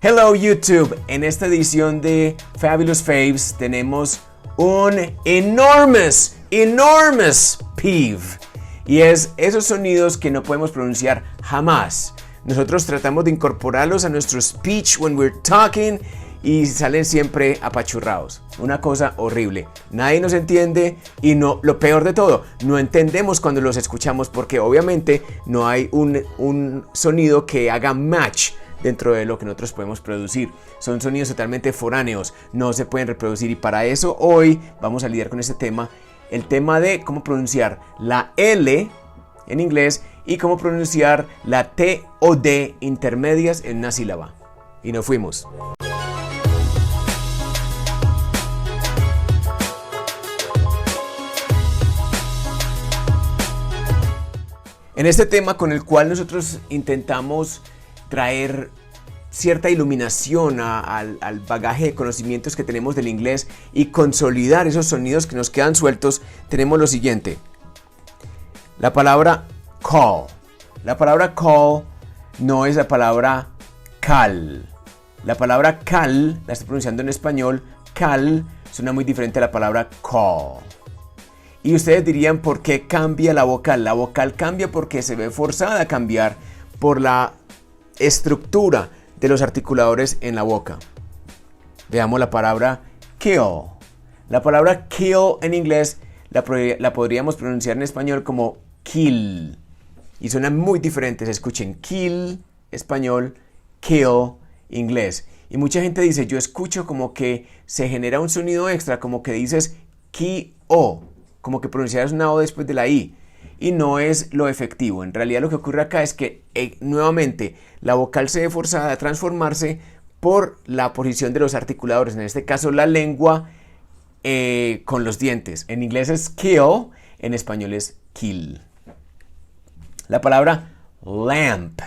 Hello YouTube, en esta edición de Fabulous Faves tenemos un enormous peeve y es esos sonidos que no podemos pronunciar jamás. Nosotros tratamos de incorporarlos a nuestro speech when we're talking y salen siempre apachurrados. Una cosa horrible. Nadie nos entiende y lo peor de todo, no entendemos cuando los escuchamos porque obviamente no hay un sonido que haga match dentro de lo que nosotros podemos producir. Son sonidos totalmente foráneos, no se pueden reproducir y para eso hoy vamos a lidiar con este tema. El tema de cómo pronunciar la L en inglés y cómo pronunciar la T o D intermedias en una sílaba. Y nos fuimos. En este tema con el cual nosotros intentamos traer cierta iluminación al bagaje de conocimientos que tenemos del inglés y consolidar esos sonidos que nos quedan sueltos, tenemos lo siguiente. La palabra call. La palabra call no es la palabra cal. La palabra cal, la estoy pronunciando en español, cal suena muy diferente a la palabra call. Y ustedes dirían, ¿por qué cambia la vocal? La vocal cambia porque se ve forzada a cambiar por la estructura de los articuladores en la boca. Veamos la palabra kill. La palabra kill en inglés la podríamos pronunciar en español como kill. Y suenan muy diferentes. Escuchen, kill, español, kill, inglés. Y mucha gente dice, yo escucho como que se genera un sonido extra, como que dices ki-o, como que pronunciaras una O después de la I. Y no es lo efectivo. En realidad lo que ocurre acá es que nuevamente la vocal se ve forzada a transformarse por la posición de los articuladores. En este caso la lengua con los dientes. En inglés es kill, en español es kill. La palabra lamp.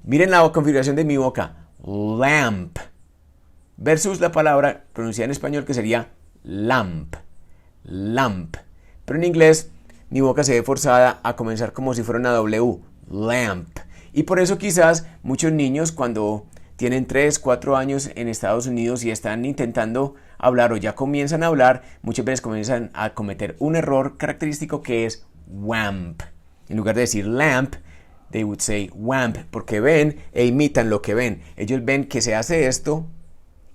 Miren la configuración de mi boca. Lamp. Versus la palabra pronunciada en español que sería lamp. Lamp. Pero en inglés mi boca se ve forzada a comenzar como si fuera una W, lamp. Y por eso quizás muchos niños cuando tienen 3, 4 años en Estados Unidos y están intentando hablar o ya comienzan a hablar, muchas veces comienzan a cometer un error característico que es wamp. En lugar de decir lamp, they would say wamp, porque ven e imitan lo que ven. Ellos ven que se hace esto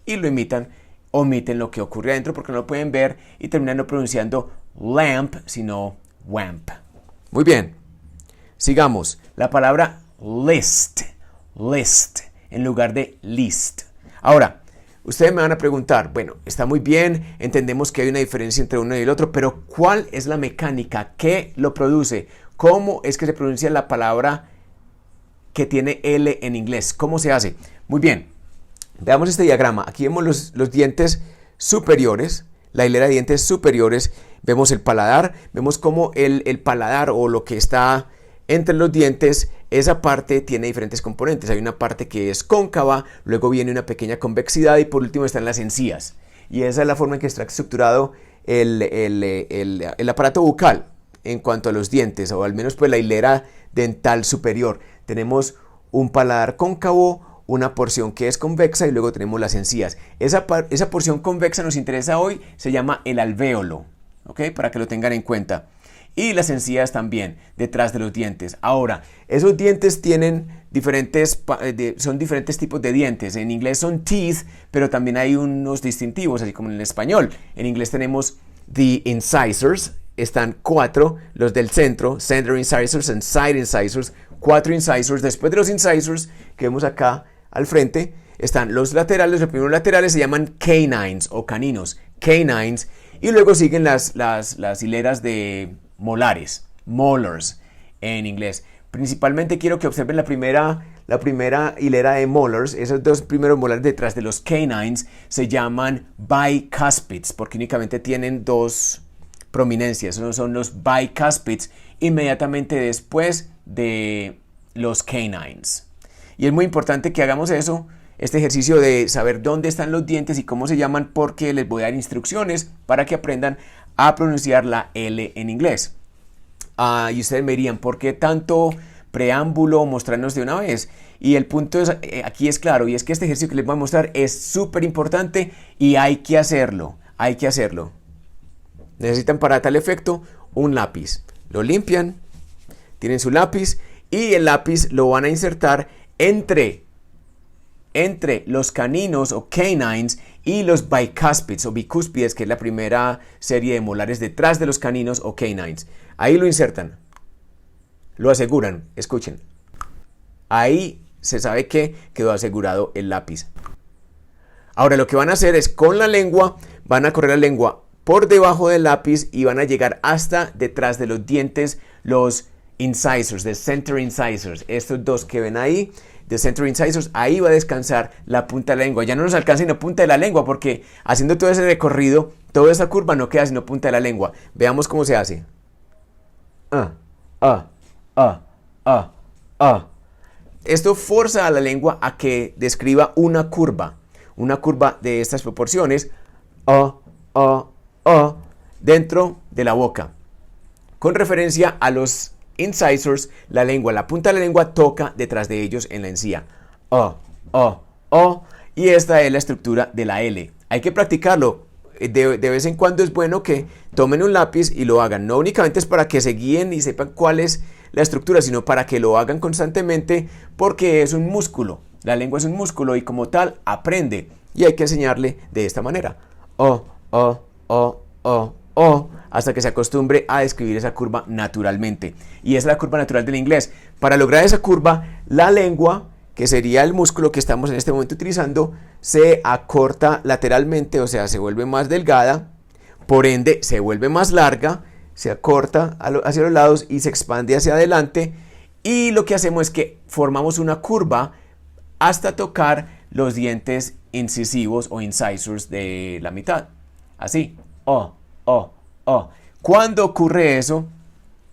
y lo imitan, omiten lo que ocurre adentro porque no lo pueden ver y terminan no pronunciando lamp, sino wamp. Muy bien, sigamos. La palabra list, list, en lugar de list. Ahora, ustedes me van a preguntar, bueno, está muy bien, entendemos que hay una diferencia entre uno y el otro, pero ¿cuál es la mecánica? ¿Qué lo produce? ¿Cómo es que se pronuncia la palabra que tiene L en inglés? ¿Cómo se hace? Muy bien, veamos este diagrama. Aquí vemos los dientes superiores, la hilera de dientes superiores. Vemos el paladar, vemos cómo el paladar o lo que está entre los dientes, esa parte tiene diferentes componentes. Hay una parte que es cóncava, luego viene una pequeña convexidad y por último están las encías. Y esa es la forma en que está estructurado el aparato bucal en cuanto a los dientes, o al menos pues la hilera dental superior. Tenemos un paladar cóncavo, una porción que es convexa y luego tenemos las encías. Esa porción convexa nos interesa hoy, se llama el alvéolo. ¿Ok? Para que lo tengan en cuenta. Y las encías también, detrás de los dientes. Ahora, esos dientes tienen son diferentes tipos de dientes. En inglés son teeth, pero también hay unos distintivos, así como en español. En inglés tenemos the incisors, están 4, los del centro, center incisors and side incisors, 4 incisors. Después de los incisors, que vemos acá al frente, están los laterales. Los primeros laterales se llaman canines o caninos, canines. Y luego siguen las hileras de molares, molars en inglés. Principalmente quiero que observen la primera hilera de molars. Esos dos primeros molares detrás de los canines se llaman bicuspids porque únicamente tienen 2 prominencias. Esos son los bicuspids inmediatamente después de los canines. Y es muy importante que hagamos este ejercicio de saber dónde están los dientes y cómo se llaman, porque les voy a dar instrucciones para que aprendan a pronunciar la L en inglés. Y ustedes me dirían, ¿por qué tanto preámbulo, mostrarnos de una vez. Y el punto aquí es claro, y es que este ejercicio que les voy a mostrar es súper importante y hay que hacerlo, hay que hacerlo. Necesitan para tal efecto un lápiz. Lo limpian, tienen su lápiz y el lápiz lo van a insertar entre los caninos o canines y los bicuspids o bicúspides, que es la primera serie de molares detrás de los caninos o canines. Ahí lo insertan, lo aseguran, escuchen. Ahí se sabe que quedó asegurado el lápiz. Ahora lo que van a hacer es con la lengua, van a correr la lengua por debajo del lápiz y van a llegar hasta detrás de los dientes, los incisors, the center incisors, estos dos que ven ahí, the center incisors, ahí va a descansar la punta de la lengua. Ya no nos alcanza sino punta de la lengua porque haciendo todo ese recorrido, toda esa curva no queda sino punta de la lengua. Veamos cómo se hace. Esto forza a la lengua a que describa una curva de estas proporciones, dentro de la boca. Con referencia a los incisors, la lengua, la punta de la lengua toca detrás de ellos en la encía. Y esta es la estructura de la L. Hay que practicarlo. De vez en cuando es bueno que tomen un lápiz y lo hagan. No únicamente es para que se guíen y sepan cuál es la estructura, sino para que lo hagan constantemente porque es un músculo. La lengua es un músculo y como tal aprende. Y hay que enseñarle de esta manera. Hasta que se acostumbre a describir esa curva naturalmente. Y es la curva natural del inglés. Para lograr esa curva, la lengua, que sería el músculo que estamos en este momento utilizando, se acorta lateralmente, o sea, se vuelve más delgada, por ende se vuelve más larga, se acorta hacia los lados y se expande hacia adelante. Y lo que hacemos es que formamos una curva hasta tocar los dientes incisivos o incisors de la mitad. Así. ¿Cuándo ocurre eso?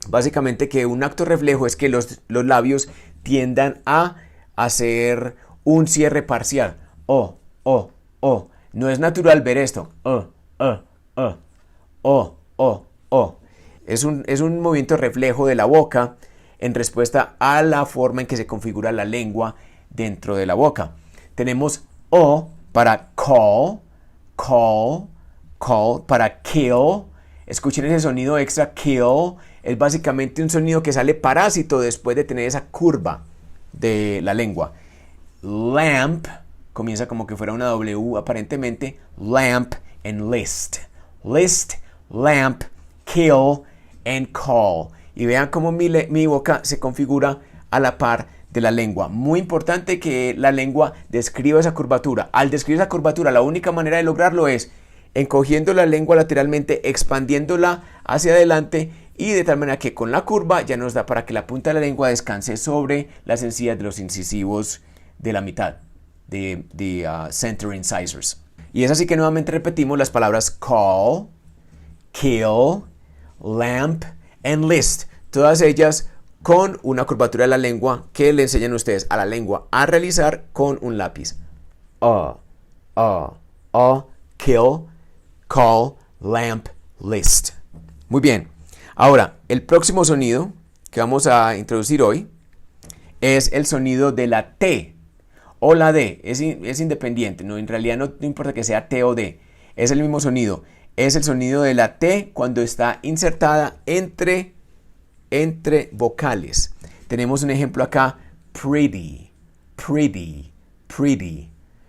Básicamente que un acto reflejo es que los labios tiendan a hacer un cierre parcial. No es natural ver esto. Es un movimiento reflejo de la boca en respuesta a la forma en que se configura la lengua dentro de la boca. Tenemos O para call, para kill. Escuchen ese sonido extra, kill. Es básicamente un sonido que sale parásito después de tener esa curva de la lengua. Lamp, comienza como que fuera una W aparentemente. Lamp and list. List, lamp, kill and call. Y vean cómo mi boca se configura a la par de la lengua. Muy importante que la lengua describa esa curvatura. Al describir esa curvatura, la única manera de lograrlo es encogiendo la lengua lateralmente, expandiéndola hacia adelante y de tal manera que con la curva ya nos da para que la punta de la lengua descanse sobre las encías de los incisivos de la mitad, de center incisors. Y es así que nuevamente repetimos las palabras call, kill, lamp and list. Todas ellas con una curvatura de la lengua que le enseñan ustedes a la lengua a realizar con un lápiz. Kill, call, lamp, list. Muy bien. Ahora, el próximo sonido que vamos a introducir hoy es el sonido de la T o la D. Es independiente, ¿no? En realidad no importa que sea T o D. Es el mismo sonido. Es el sonido de la T cuando está insertada entre vocales. Tenemos un ejemplo acá. Pretty.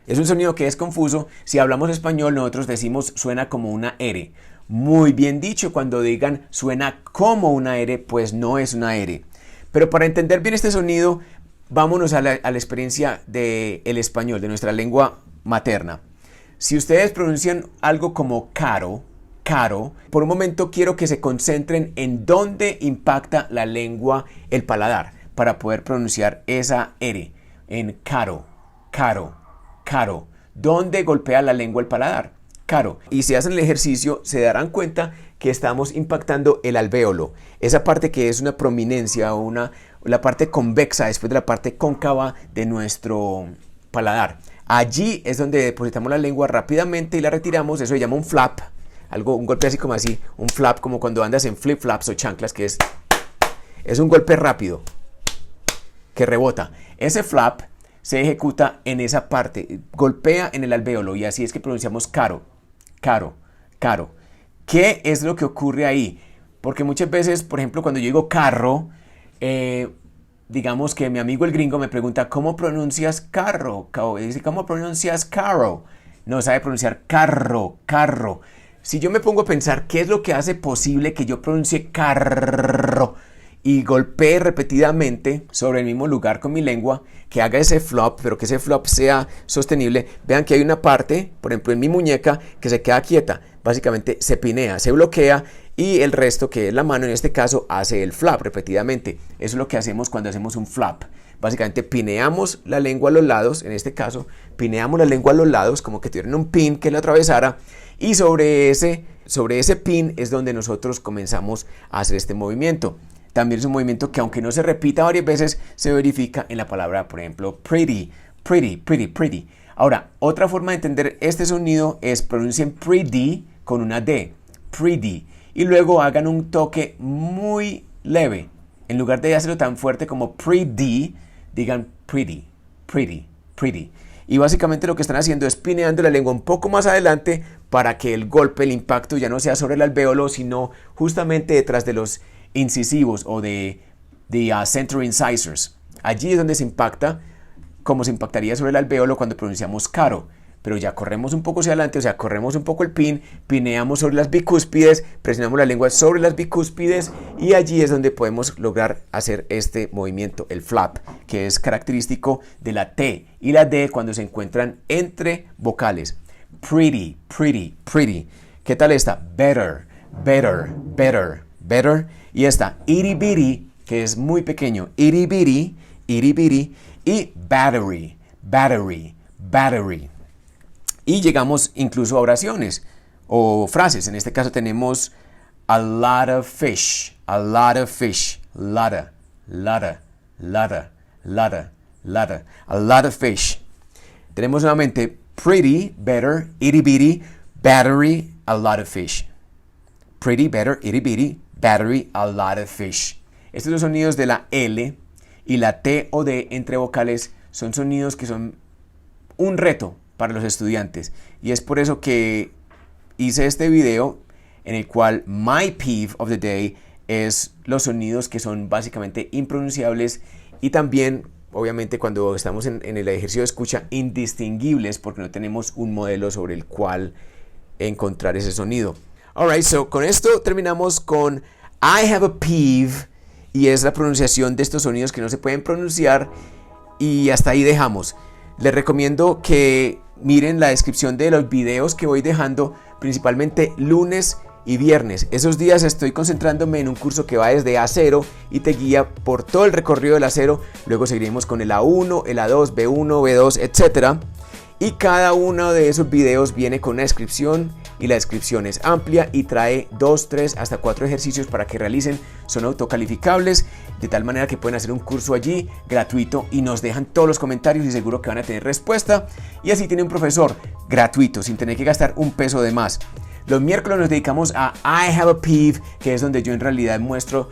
Es un sonido que es confuso. Si hablamos español, nosotros decimos suena como una R. Muy bien dicho, cuando digan suena como una R, pues no es una R. Pero para entender bien este sonido, vámonos a la experiencia del español, de nuestra lengua materna. Si ustedes pronuncian algo como caro, por un momento quiero que se concentren en dónde impacta la lengua el paladar para poder pronunciar esa R. En caro. ¿Dónde golpea la lengua el paladar? Caro. Y si hacen el ejercicio se darán cuenta que estamos impactando el alvéolo, esa parte que es una prominencia o la parte convexa después de la parte cóncava de nuestro paladar. Allí es donde depositamos la lengua rápidamente y la retiramos. Eso se llama un flap, un golpe así como así, un flap como cuando andas en flip flaps o chanclas, que es un golpe rápido. que rebota. Ese flap se ejecuta en esa parte, golpea en el alvéolo y así es que pronunciamos caro, caro, caro. ¿Qué es lo que ocurre ahí? Porque muchas veces, por ejemplo, cuando yo digo carro, digamos que mi amigo el gringo me pregunta, ¿cómo pronuncias carro? ¿Cómo pronuncias carro? No sabe pronunciar carro, carro. Si yo me pongo a pensar qué es lo que hace posible que yo pronuncie carro y golpee repetidamente sobre el mismo lugar con mi lengua, que haga ese flop, pero que ese flop sea sostenible, vean que hay una parte, por ejemplo en mi muñeca, que se queda quieta, básicamente se pinea, se bloquea y el resto, que es la mano en este caso, hace el flap repetidamente. Eso es lo que hacemos cuando hacemos un flap. Básicamente pineamos la lengua a los lados, en este caso pineamos la lengua a los lados como que tuvieran un pin que la atravesara y sobre ese pin es donde nosotros comenzamos a hacer este movimiento. También es un movimiento que aunque no se repita varias veces, se verifica en la palabra, por ejemplo, pretty, pretty, pretty, pretty. Ahora, otra forma de entender este sonido es pronuncien pretty con una D, pretty, y luego hagan un toque muy leve. En lugar de hacerlo tan fuerte como pretty, digan pretty, pretty, pretty. Y básicamente lo que están haciendo es pineando la lengua un poco más adelante para que el golpe, el impacto ya no sea sobre el alvéolo, sino justamente detrás de los incisivos o de center incisors. Allí es donde se impacta, como se impactaría sobre el alvéolo cuando pronunciamos caro. Pero ya corremos un poco hacia adelante, o sea, corremos un poco el pin, pineamos sobre las bicúspides, presionamos la lengua sobre las bicúspides y allí es donde podemos lograr hacer este movimiento, el flap, que es característico de la T y la D cuando se encuentran entre vocales. Pretty, pretty, pretty. ¿Qué tal esta? Better, better, better, better. Y esta itty bitty, que es muy pequeño, itty bitty, itty bitty, y battery, battery, battery. Y llegamos incluso a oraciones o frases. En este caso tenemos a lot of fish, a lot of fish, lotta, lotta, lotta, lotta, lotta, a lot of fish. Tenemos nuevamente pretty, better, itty bitty, battery, a lot of fish. Pretty, better, itty bitty, battery, a lot of fish. Estos dos sonidos de la L y la T o D entre vocales son sonidos que son un reto para los estudiantes. Y es por eso que hice este video en el cual my peeve of the day es los sonidos que son básicamente impronunciables y también, obviamente, cuando estamos en el ejercicio de escucha, indistinguibles porque no tenemos un modelo sobre el cual encontrar ese sonido. Alright, so con esto terminamos con I have a peeve y es la pronunciación de estos sonidos que no se pueden pronunciar y hasta ahí dejamos. Les recomiendo que miren la descripción de los videos que voy dejando principalmente lunes y viernes. Esos días estoy concentrándome en un curso que va desde A0 y te guía por todo el recorrido del A0. Luego seguiremos con el A1, el A2, B1, B2, etc. Y cada uno de esos videos viene con una descripción y la descripción es amplia y trae 2, 3, hasta 4 ejercicios para que realicen. Son autocalificables, de tal manera que pueden hacer un curso allí gratuito y nos dejan todos los comentarios y seguro que van a tener respuesta. Y así tiene un profesor gratuito sin tener que gastar un peso de más. Los miércoles nos dedicamos a I have a peeve, que es donde yo en realidad muestro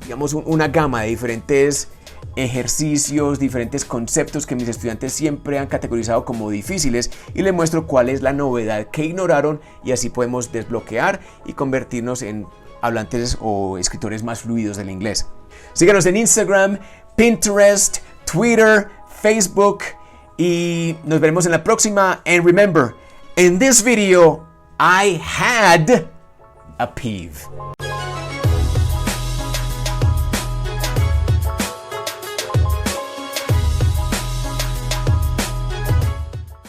digamos una gama de diferentes ejercicios, diferentes conceptos que mis estudiantes siempre han categorizado como difíciles y les muestro cuál es la novedad que ignoraron y así podemos desbloquear y convertirnos en hablantes o escritores más fluidos del inglés. Síganos en Instagram, Pinterest, Twitter, Facebook y nos veremos en la próxima. And remember, in this video, I had a peeve.